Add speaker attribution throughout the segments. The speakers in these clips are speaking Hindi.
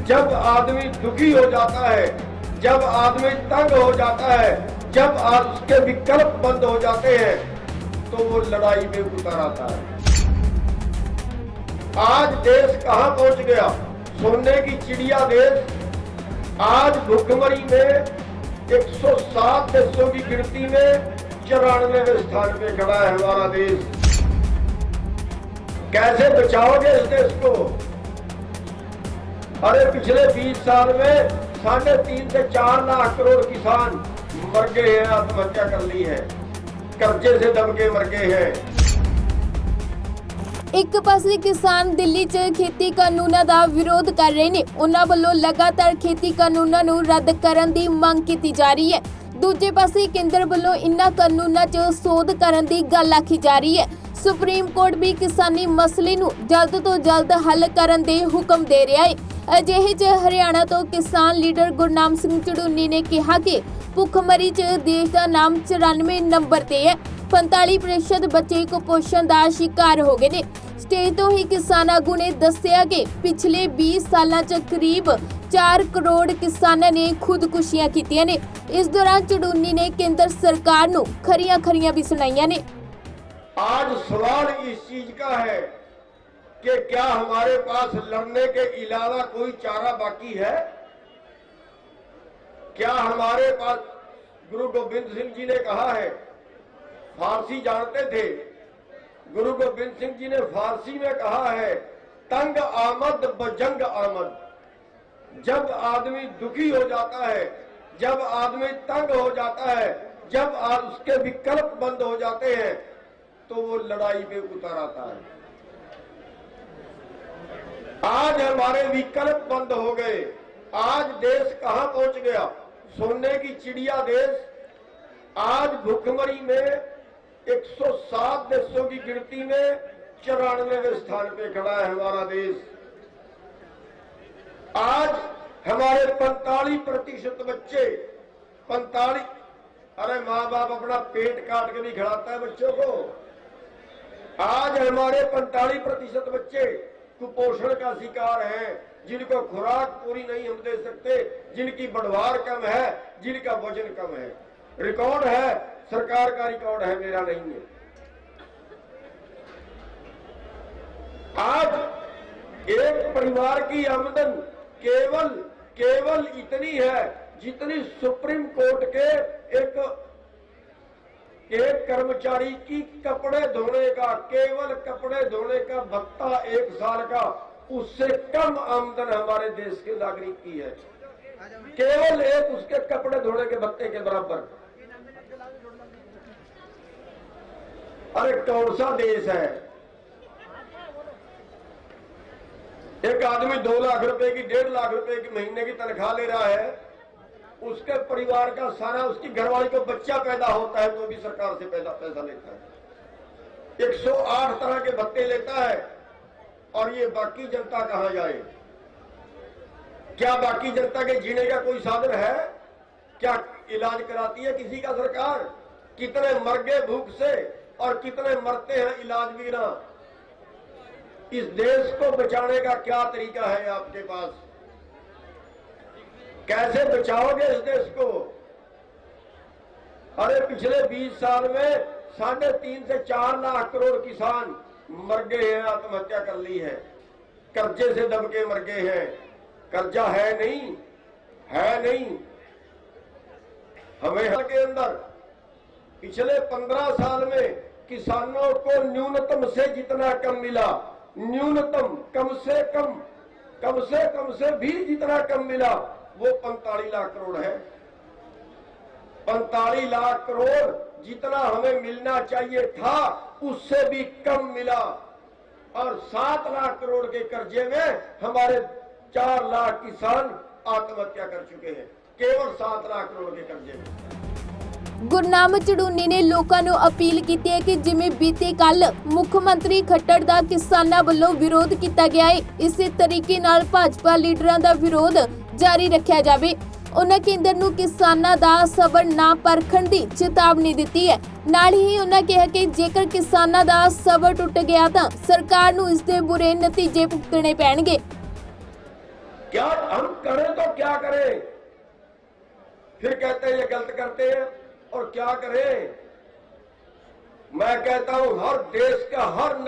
Speaker 1: जब आदमी दुखी हो जाता है, जब आदमी तंग हो जाता है, जब उसके विकल्प बंद हो जाते हैं, तो वो लड़ाई में उतर आता है। आज देश कहां पहुंच गया? सोने की चिड़िया देश आज भुखमरी में 107 देशों की गिनती में 94वें स्थान पे खड़ा है हमारा देश। कैसे बचाओगे इस देश को? अरे पिछले 20 साल में 3.5 से 4 लाख करोड़ किसान मर गए हैं, आत्महत्या कर ली है, कर्जे से दब के मर गए हैं।
Speaker 2: एक पासे किसान दिल्ली 'ਚ खेती कानूनां ਦਾ ਵਿਰੋਧ ਕਰ ਰਹੇ ਨੇ। ਉਹਨਾਂ ਵੱਲੋਂ ਲਗਾਤਾਰ खेती ਕਾਨੂੰਨਾਂ ਨੂੰ ਰੱਦ ਕਰਨ ਦੀ ਮੰਗ ਕੀਤੀ ਜਾ ਰਹੀ ਹੈ। ਦੂਜੇ ਪਾਸੇ ਕੇਂਦਰ ਵੱਲੋਂ ਇਨ੍ਹਾਂ ਕਾਨੂੰਨਾਂ 'ਚ ਸੋਧ ਕਰਨ ਦੀ ਗੱਲ ਆਖੀ ਜਾ ਰਹੀ ਹੈ। ਸੁਪਰੀਮ ਕੋਰਟ ਵੀ ਕਿਸਾਨੀ ਮਸਲੇ ਨੂੰ ਜਲਦ ਤੋਂ ਜਲਦ ਹੱਲ ਕਰਨ ਦੇ ਹੁਕਮ ਦੇ ਰਿਹਾ ਹੈ। ਅਜਿਹੇ 'ਚ ਹਰਿਆਣਾ ਤੋਂ ਕਿਸਾਨ ਲੀਡਰ ਗੁਰਨਾਮ ਸਿੰਘ ਝੜੂਨੀ ਨੇ ਕਿਹਾ ਕਿ ਭੁੱਖਮਰੀ 'ਚ ਦੇਸ਼ ਦਾ ਨਾਮ 94 ਨੰਬਰ ਤੇ ਹੈ। 45% ਬੱਚੇ ਕੁਪੋਸ਼ਣ ਦਾ शिकार हो गए ने। स्टेज तो ही किसान आगू ने दस्सिया कि पिछले 20 सालों च करीब 4 करोड़ किसानों ने खुदकुशियां कीतियां ने। इस दौरान ਝੜੂਨੀ ने केंद्र सरकार नूं खरियां भी सुनाइयां ने।
Speaker 1: आज सवाल इस चीज का है कि क्या हमारे पास लड़ने के अलावा कोई चारा बाकी है? क्या हमारे पास, गुरु गोविंद सिंह जी ने कहा है, फारसी जानते थे, गुरु गोविंद सिंह जी ने फारसी में कहा है, तंग आमद बजंग आमद। जब आदमी दुखी हो जाता है, जब आदमी तंग हो जाता है, जब उसके विकल्प बंद हो जाते हैं, तो वो लड़ाई में उतर आता है। आज हमारे विकल्प बंद हो गए। आज देश कहां पहुंच गया? सोने की चिड़िया देश आज भुखमरी में 107 देशों की गिनती में 94वें स्थान पे खड़ा है हमारा देश। आज हमारे 45% बच्चे 45, अरे माँ बाप अपना पेट काट के भी खिलाता है बच्चों को। आज हमारे 45% बच्चे कुपोषण का शिकार हैं, जिनको खुराक पूरी नहीं हम दे सकते, जिनकी बढ़वार कम है, जिनका वजन कम है। रिकॉर्ड है, सरकार का रिकॉर्ड है, मेरा नहीं है। आज एक परिवार की आमदन केवल इतनी है जितनी सुप्रीम कोर्ट के एक कर्मचारी की कपड़े धोने का, केवल कपड़े धोने का भत्ता 1 साल का, उससे कम आमदन हमारे देश के नागरिक की है। केवल एक उसके कपड़े धोने के भत्ते के बराबर। अरे कौन सा देश है? एक आदमी 2 लाख रुपए की, 1.5 लाख रुपए की महीने की तनख्वाह ले रहा है, उसके परिवार का सारा, उसकी घरवाली को बच्चा पैदा होता है तो भी सरकार से पैसा लेता है। 108 तरह के भत्ते लेता है, और ये बाकी जनता कहां जाए? क्या बाकी जनता के जीने का कोई साधन है? क्या इलाज कराती है किसी का सरकार? कितने मर गए भूख से और कितने मरते हैं इलाज बिना? इस देश को बचाने का क्या तरीका है आपके पास? कैसे बचाओगे इस देश को? अरे पिछले 20 साल में 3.5 से 4 लाख करोड़ किसान मर गए हैं, आत्महत्या कर ली है, कर्जे से दब के मर गए हैं। कर्जा है नहीं, हमें के अंदर पिछले 15 साल में किसानों को न्यूनतम से जितना कम मिला, न्यूनतम कम से भी जितना कम मिला, वो 45 लाख करोड़ है। 45 लाख करोड़ जितना हमें मिलना चाहिए था, उससे भी कम मिला। और 7 लाख करोड़ के कर्जे में हमारे 4 लाख किसान आत्महत्या कर चुके हैं, केवल 7 लाख करोड़ के कर्जे में।
Speaker 2: ਗੁਰਨਾਮ ਝੜੂਨੀ ਨੇ ਲੋਕਾਂ ਨੂੰ ਅਪੀਲ ਕੀਤੀ ਹੈ ਕਿ ਜਿਵੇਂ ਬੀਤੇ ਕੱਲ ਮੁੱਖ ਮੰਤਰੀ ਖੱਟੜ ਦਾ ਕਿਸਾਨਾਂ ਵੱਲੋਂ ਵਿਰੋਧ ਕੀਤਾ ਗਿਆ ਹੈ, ਇਸੇ ਤਰੀਕੇ ਨਾਲ ਭਾਜਪਾ ਲੀਡਰਾਂ ਦਾ ਵਿਰੋਧ ਜਾਰੀ ਰੱਖਿਆ ਜਾਵੇ। ਉਹਨਾਂ ਕੇਂਦਰ ਨੂੰ ਕਿਸਾਨਾਂ ਦਾ ਸਬਰ ਨਾ ਪਰਖਣ ਦੀ ਚੇਤਾਵਨੀ ਦਿੱਤੀ ਹੈ। ਨਾਲ ਹੀ ਉਹਨਾਂ ਕਿਹਾ ਕਿ ਜੇਕਰ ਕਿਸਾਨਾਂ ਦਾ ਸਬਰ ਟੁੱਟ ਗਿਆ ਤਾਂ ਸਰਕਾਰ ਨੂੰ ਇਸ ਦੇ ਬੁਰੇ ਨਤੀਜੇ ਭੁਗਤਣੇ ਪੈਣਗੇ।
Speaker 1: क्या हम करें तो क्या करें? फिर कहते हैं ये गलत करते हैं, और क्या करें? मैं कहता हूं हर देश का हर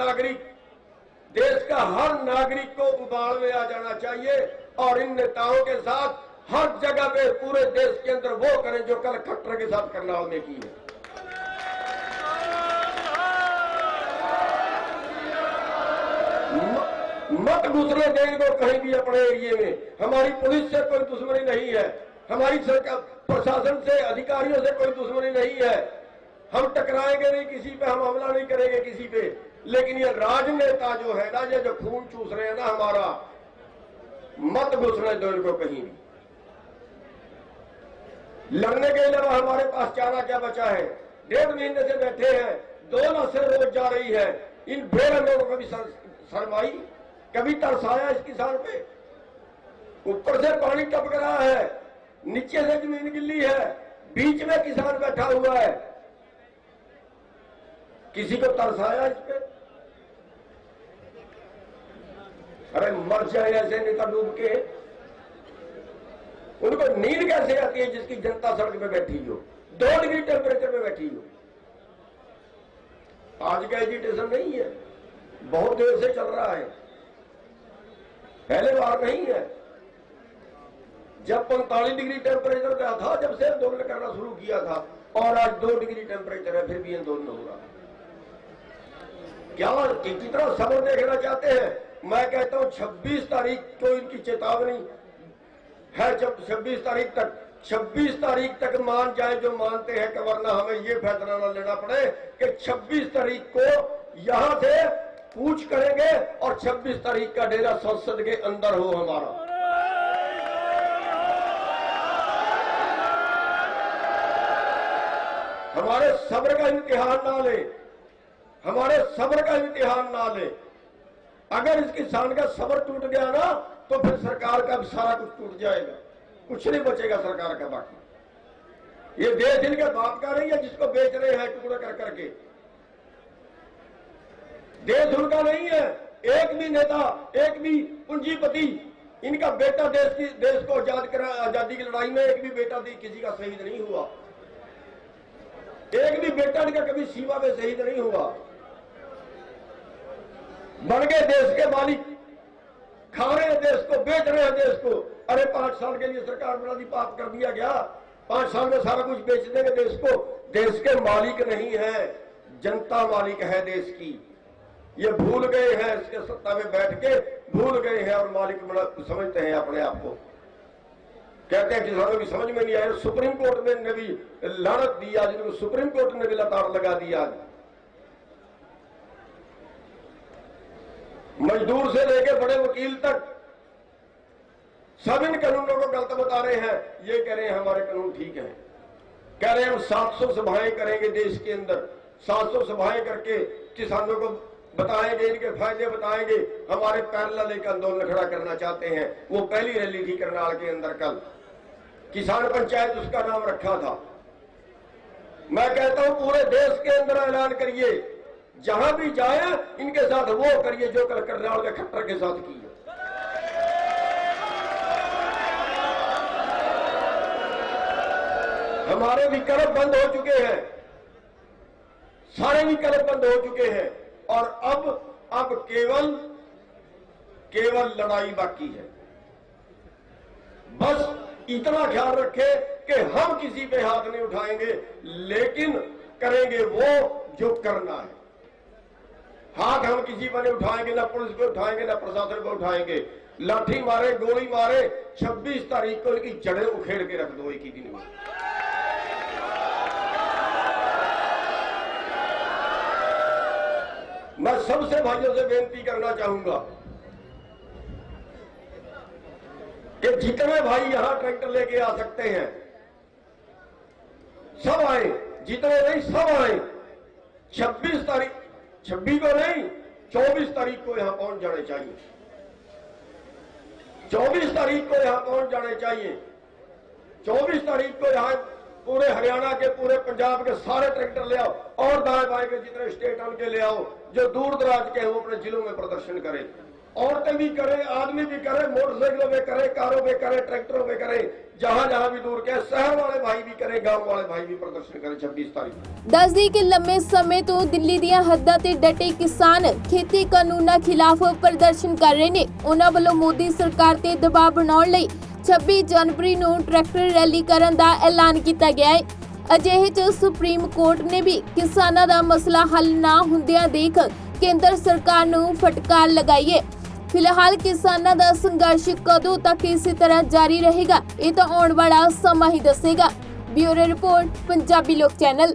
Speaker 1: नागरिक को उबाल में आ जाना चाहिए, और इन नेताओं के साथ हर जगह पे पूरे देश के अंदर वो करें जो कल खट्टर के साथ करनाल में की है। मत घुसने देंगे कहीं भी अपने एरिए में। हमारी पुलिस से कोई दुश्मनी नहीं है, हमारी सरकार प्रशासन से अधिकारियों से कोई दुश्मनी नहीं है। हम टकराएंगे नहीं किसी पे, हम हमला नहीं करेंगे किसी पे। लेकिन ये राजनेता जो है ना, ये जो खून चूस रहे हैं ना हमारा, मत घुसने दो इनको कहीं भी। लड़ने के अलावा हमारे पास चारा क्या बचा है? 1.5 महीने से बैठे हैं, 2 नसें रोज जा रही है। इन बेरंगों को कभी शर्माई, कभी तरसाया इस किसान पे? ऊपर से पानी टपक रहा है, नीचे से जमीन गिल्ली है, बीच में किसान बैठा हुआ है, किसी को तरसाया इस पे? अरे मर जाए ऐसे नेता डूब के। उनको नींद कैसे आती है जिसकी जनता सड़क पे बैठी हो, 2 डिग्री टेम्परेचर में बैठी हो? आज का एजिटेशन नहीं है, बहुत देर से चल रहा है, पहले बार नहीं है। जब 45 डिग्री टेम्परेचर का था, जब से आंदोलन करना शुरू किया था, और आज 2 डिग्री टेम्परेचर है, फिर भी आंदोलन हो रहा। क्या कितना सब्र देखना चाहते हैं? मैं कहता हूं 26 तारीख को इनकी चेतावनी है, जब 26 तारीख तक मान जाए जो मानते हैं, कि वरना हमें ये फैसला न लेना पड़े कि 26 तारीख को यहां से पूछ करेंगे, और 26 तारीख का डेरा संसद के अंदर हो हमारा। हमारे सब्र का इम्तिहान ना ले, हमारे सब्र का इम्तिहान ना ले। अगर इस किसान का सब्र टूट गया ना, तो फिर सरकार का भी सारा कुछ टूट जाएगा, कुछ नहीं बचेगा सरकार का बाकी। ये देश इनके बाप का नहीं है जिसको बेच रहे हैं टुकड़ा कर करके। देश उनका नहीं है। एक भी नेता, एक भी पूंजीपति, इनका बेटा देश को आजादी की लड़ाई में एक भी बेटा किसी का शहीद नहीं हुआ, एक भी बेटा इनका कभी सीमा में शहीद नहीं हुआ। बन गए देश के मालिक, खा रहे हैं देश को, बेच रहे हैं देश को। अरे 5 साल के लिए सरकार बना दी, पाप कर दिया गया, 5 साल में सारा कुछ बेच देंगे देश को। देश के मालिक नहीं है, जनता मालिक है देश की। ये भूल गए हैं, इसके सत्ता में बैठ के भूल गए हैं, और मालिक बड़ा समझते हैं अपने आप को। कहते हैं किसानों की समझ में नहीं आया। सुप्रीम कोर्ट ने भी लानत दी आज, जिनको सुप्रीम कोर्ट ने भी लताड़ लगा दी आज। मजदूर से लेकर बड़े वकील तक सब इन कानूनों को गलत बता रहे हैं। ये कह रहे हैं हमारे कानून ठीक है, कह रहे हैं हम 700 सभाएं करेंगे देश के अंदर, 700 सभाएं करके किसानों को बताएंगे, इनके फायदे बताएंगे। हमारे पैरेलल एक आंदोलन खड़ा करना चाहते हैं। वो पहली रैली थी करनाल के अंदर कल, किसान पंचायत उसका नाम रखा था। मैं कहता हूं पूरे देश के अंदर ऐलान करिए, जहां भी जाए इनके साथ वो करिए जो कल करनाल के खट्टर के साथ की है। हमारे विकल्प बंद हो चुके हैं, सारे विकल्प बंद हो चुके हैं, और अब केवल लड़ाई बाकी है। बस इतना ख्याल रखे कि हम किसी पे हाथ नहीं उठाएंगे, लेकिन करेंगे वो जो करना है। हाथ हम किसी पर नहीं उठाएंगे, ना पुलिस को उठाएंगे, ना प्रशासन को उठाएंगे। लाठी मारे, गोली मारे, 26 तारीख को इनकी जड़ें उखेड़ के रख दो एक ही दिन में। मैं सबसे भाइयों से बेनती करना चाहूंगा कि जितने भाई यहां ट्रैक्टर लेके आ सकते हैं सब आए, जितने नहीं सब आए। 26 तारीख, 26 को नहीं 24 तारीख को यहां पहुंच जाने चाहिए। 24 तारीख को यहां पहुंच जाने चाहिए। 24 तारीख को यहां पूरे हरियाणा के, पूरे पंजाब के सारे ट्रैक्टर ले आओ, और दाएं बाएं के जितने स्टेट हैं उनके ले आओ। जो दूर दराज के हैं वो अपने जिलों में प्रदर्शन करें। औरतें भी करें, आदमी भी करें, मोटरसाइकिलों में करें, कारों में करें, ट्रैक्टरों में करें, जहां जहां भी दूर के शहर वाले भाई भी करें, गांव वाले भाई भी प्रदर्शन करें 26 तारीख।
Speaker 2: ਦੱਸਦੀ ਕਿ ਲੰਮੇ ਸਮੇਂ ਤੋਂ ਦਿੱਲੀ ਦੀਆਂ ਹੱਦਾਂ ਤੇ ਡਟੇ ਕਿਸਾਨ ਖੇਤੀ ਕਾਨੂੰਨਾਂ ਖਿਲਾਫ ਪ੍ਰਦਰਸ਼ਨ ਕਰ ਰਹੇ ਨੇ। ਉਹਨਾਂ ਵੱਲੋਂ ਮੋਦੀ ਸਰਕਾਰ ਤੇ ਦਬਾਅ ਬਣਾਉਣ ਲਈ 26 ਜਨਵਰੀ ਨੂੰ ਟਰੈਕਟਰ ਰੈਲੀ ਕਰਨ ਦਾ ਐਲਾਨ ਕੀਤਾ ਗਿਆ ਹੈ। ਅਜਿਹੇ 'ਚ ਸੁਪਰੀਮ ਕੋਰਟ ਨੇ ਵੀ ਕਿਸਾਨਾਂ ਦਾ ਮਸਲਾ ਹੱਲ ਨਾ ਹੁੰਦਿਆਂ ਦੇਖ ਕੇਂਦਰ ਸਰਕਾਰ ਨੂੰ ਫਟਕਾਰ ਲਗਾਈ ਹੈ। ਫਿਲਹਾਲ ਕਿਸਾਨਾਂ ਦਾ ਸੰਘਰਸ਼ ਕਦੋਂ ਤੱਕ ਇਸੇ ਤਰ੍ਹਾਂ ਜਾਰੀ ਰਹੇਗਾ, ਇਹ ਤਾਂ ਆਉਣ ਵਾਲਾ ਸਮਾਂ ਹੀ ਦੱਸੇਗਾ। ਬਿਊਰੋ ਰਿਪੋਰਟ, ਪੰਜਾਬੀ ਲੋਕ ਚੈਨਲ।